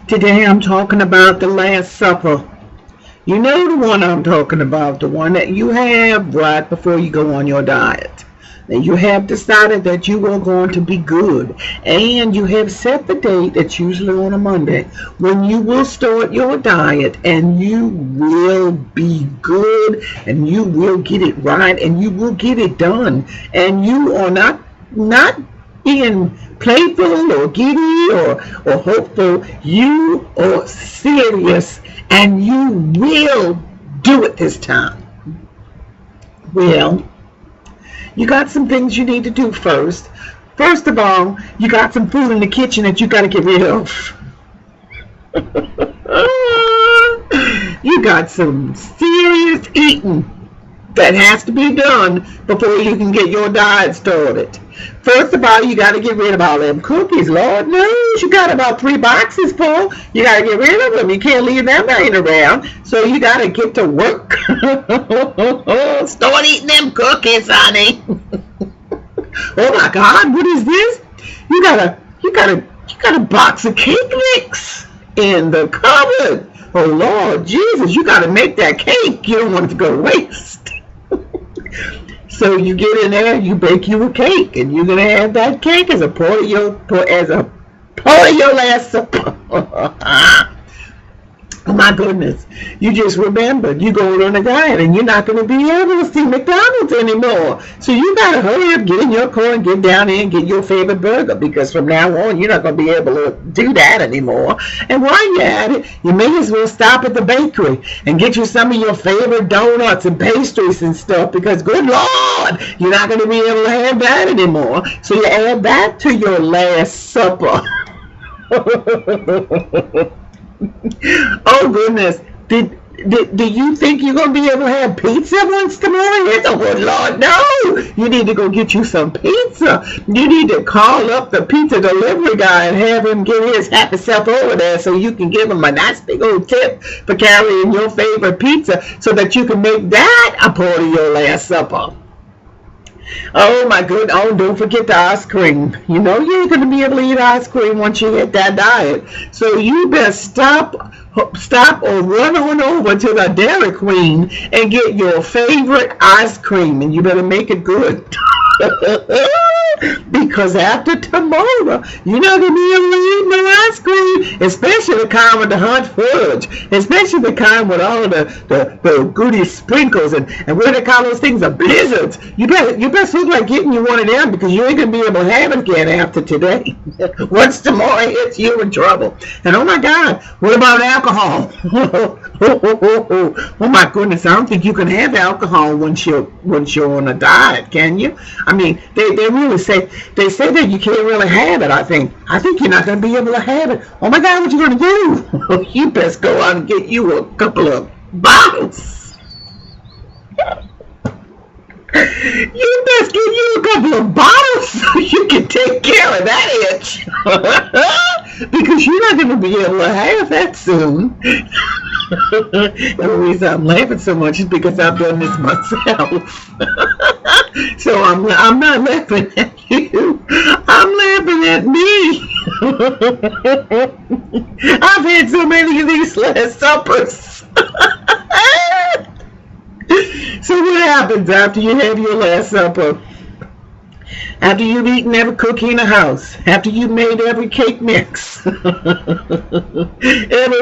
Today I'm talking about the Last Supper. You know the one I'm talking about, the one that you have right before you go on your diet. And you have decided that you are going to be good. And you have set the date, that's usually on a Monday, when you will start your diet and you will be good and you will get it right and you will get it done. And you are not being playful or giddy or hopeful. You are serious and you will do it this time. Well, you got some things you need to do first. First of all, you got some food in the kitchen that you got to get rid of. You got some serious eating that has to be done before you can get your diet started. First of all, you got to get rid of all them cookies. Lord knows you got about 3 boxes full. You got to get rid of them. You can't leave them laying around. So you got to get to work. Start eating them cookies, honey. Oh my God, what is this? You got a box of cake mix in the cupboard. Oh Lord Jesus, you got to make that cake. You don't want it to go to waste. So you get in there, you bake you a cake, and you're gonna have that cake as a part of your last supper. Oh my goodness! You just remembered you going on a diet, and you're not gonna be able to see McDonald's anymore. So you gotta hurry up, get in your car, and get down there and get your favorite burger, because from now on you're not gonna be able to do that anymore. And while you're at it, you may as well stop at the bakery and get you some of your favorite donuts and pastries and stuff, because good Lord, you're not gonna be able to have that anymore. So you add that to your last supper. Oh goodness, do you think you're going to be able to have pizza once tomorrow? Yes, oh good Lord, no! You need to go get you some pizza. You need to call up the pizza delivery guy and have him get his happy self over there so you can give him a nice big old tip for carrying your favorite pizza so that you can make that a part of your last supper. Oh my goodness, oh don't forget the ice cream. You know you ain't going to be able to eat ice cream once you hit that diet. So you best stop or run on over to the Dairy Queen and get your favorite ice cream, and you better make it good. Because after tomorrow, you're not going to be able to eat no ice cream, especially the kind with the hot fudge, especially the kind with all the goody sprinkles and what they call those things, the blizzards. You best look like getting you one of them, because you ain't going to be able to have it again after today. Once tomorrow hits, you're in trouble. And oh my God, what about alcohol? Oh my goodness, I don't think you can have alcohol once you're on a diet, can you? I mean, they really say that you can't really have it. I think you're not going to be able to have it. Oh my God, what you going to do? You best go out and get you a couple of bottles. You best get you a couple of bottles so you can take care of that itch. Because you're not going to be able to have that soon. The reason I'm laughing so much is because I've done this myself. So I'm not laughing at you. I'm laughing at me. I've had so many of these last suppers. So what happens after you have your last supper? After you've eaten every cookie in the house, after you've made every cake mix, every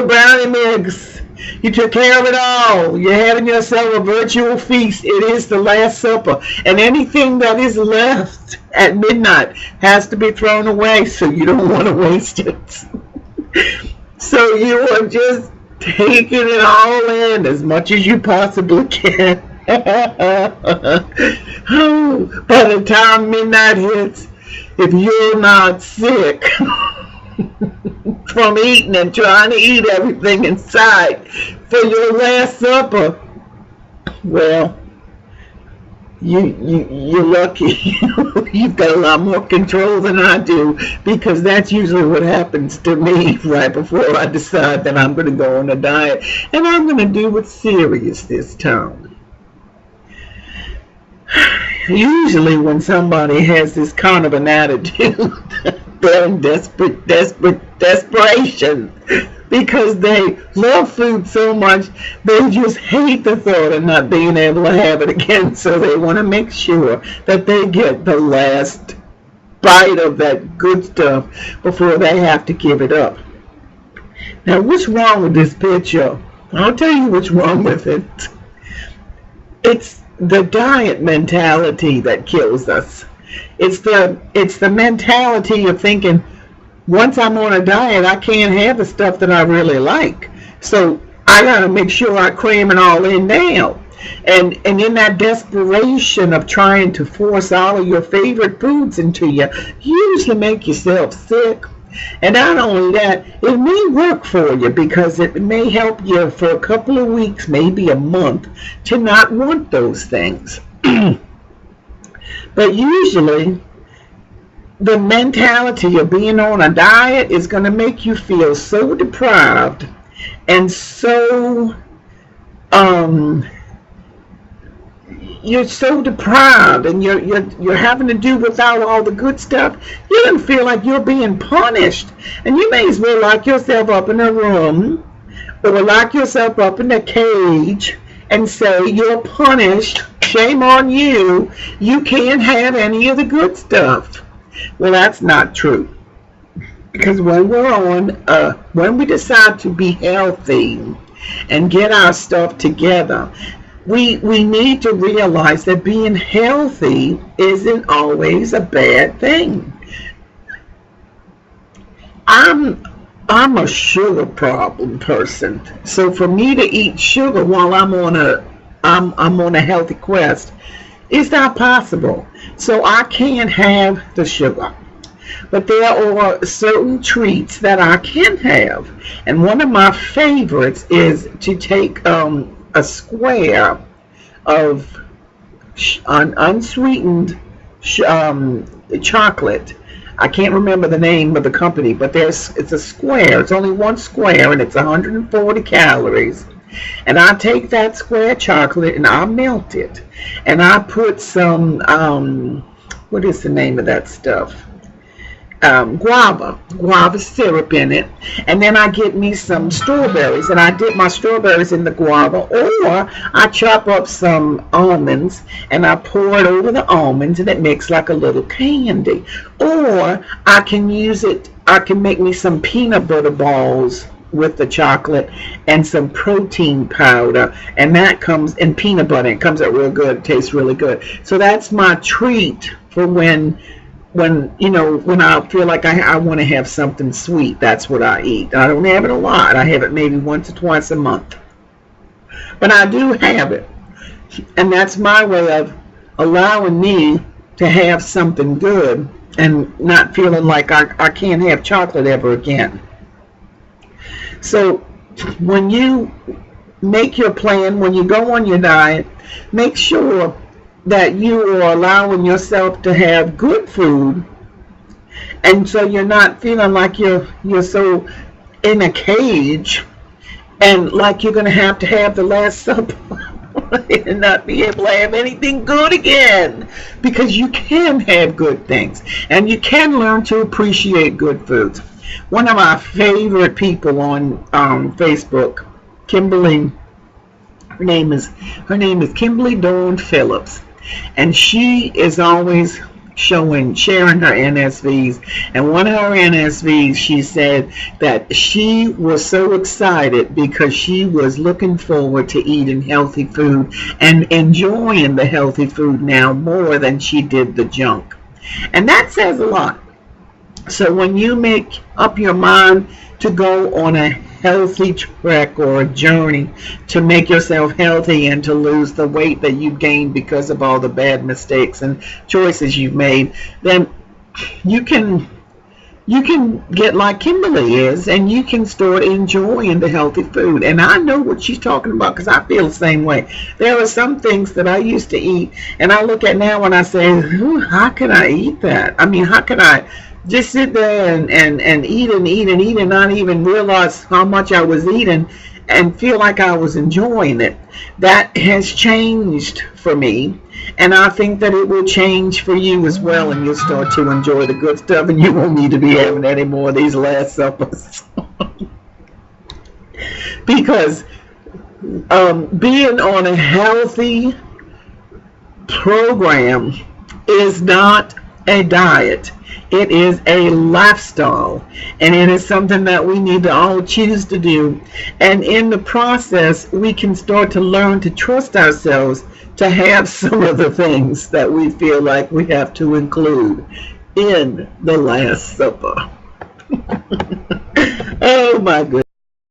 brownie mix, you took care of it all. You're having yourself a virtual feast. It is the Last Supper. And anything that is left at midnight has to be thrown away, so you don't want to waste it. So you are just taking it all in as much as you possibly can. Oh, by the time midnight hits, if you're not sick from eating and trying to eat everything in sight for your last supper, well, you're lucky. You've got a lot more control than I do, because that's usually what happens to me right before I decide that I'm going to go on a diet, and I'm going to do it serious this time. Usually when somebody has this kind of an attitude, They're in desperation because they love food so much. They just hate the thought of not being able to have it again. So they want to make sure that they get the last bite of that good stuff before they have to give it up. Now, what's wrong with this picture? I'll tell you what's wrong with it. It's the diet mentality that kills us. It's the mentality of thinking, once I'm on a diet, I can't have the stuff that I really like. So I gotta make sure I cram it all in now. And in that desperation of trying to force all of your favorite foods into you, you usually make yourself sick. And not only that, it may work for you because it may help you for a couple of weeks, maybe a month, to not want those things. But usually, the mentality of being on a diet is going to make you feel so deprived and so you're so deprived, and you're having to do without all the good stuff. You don't feel like you're being punished, and you may as well lock yourself up in a room or lock yourself up in a cage and say you're punished. Shame on you. You can't have any of the good stuff. Well, that's not true. Because when we decide to be healthy and get our stuff together, we need to realize that being healthy isn't always a bad thing. I'm a sugar problem person. So for me to eat sugar while I'm on a healthy quest, it's not possible. So I can't have the sugar. But there are certain treats that I can have. And one of my favorites is to take a square of unsweetened chocolate. I can't remember the name of the company, but it's a square. It's only one square, and it's 140 calories. And I take that square chocolate and I melt it, and I put some what is the name of that stuff? Guava syrup in it, and then I get me some strawberries, and I dip my strawberries in the guava, or I chop up some almonds and I pour it over the almonds, and it makes like a little candy. Or I can make me some peanut butter balls with the chocolate and some protein powder, and that comes in peanut butter. It comes out real good. It tastes really good. So that's my treat for when I feel like I want to have something sweet. That's what I eat. I don't have it a lot. I have it maybe once or twice a month, but I do have it, and that's my way of allowing me to have something good and not feeling like I can't have chocolate ever again. So when you make your plan, when you go on your diet, make sure that you are allowing yourself to have good food, and so you're not feeling like you're so in a cage and like you're going to have the Last Supper and not be able to have anything good again, because you can have good things and you can learn to appreciate good foods. One of my favorite people on Facebook, Kimberly, her name is Kimberly Dawn Phillips, and she is always sharing her NSVs. And one of her NSVs, she said that she was so excited because she was looking forward to eating healthy food and enjoying the healthy food now more than she did the junk. And that says a lot. So when you make up your mind to go on a healthy trek or a journey to make yourself healthy and to lose the weight that you've gained because of all the bad mistakes and choices you've made, then you can get like Kimberly is, and you can start enjoying the healthy food. And I know what she's talking about because I feel the same way. There are some things that I used to eat, and I look at now and I say, how can I eat that? I mean, how can I just sit there and eat and not even realize how much I was eating, and feel like I was enjoying it. That has changed for me, and I think that it will change for you as well, and you'll start to enjoy the good stuff, and you won't need to be having any more of these Last Suppers. Because being on a healthy program is not a diet. It is a lifestyle, and it is something that we need to all choose to do. And in the process, we can start to learn to trust ourselves to have some of the things that we feel like we have to include in the Last Supper. Oh my goodness.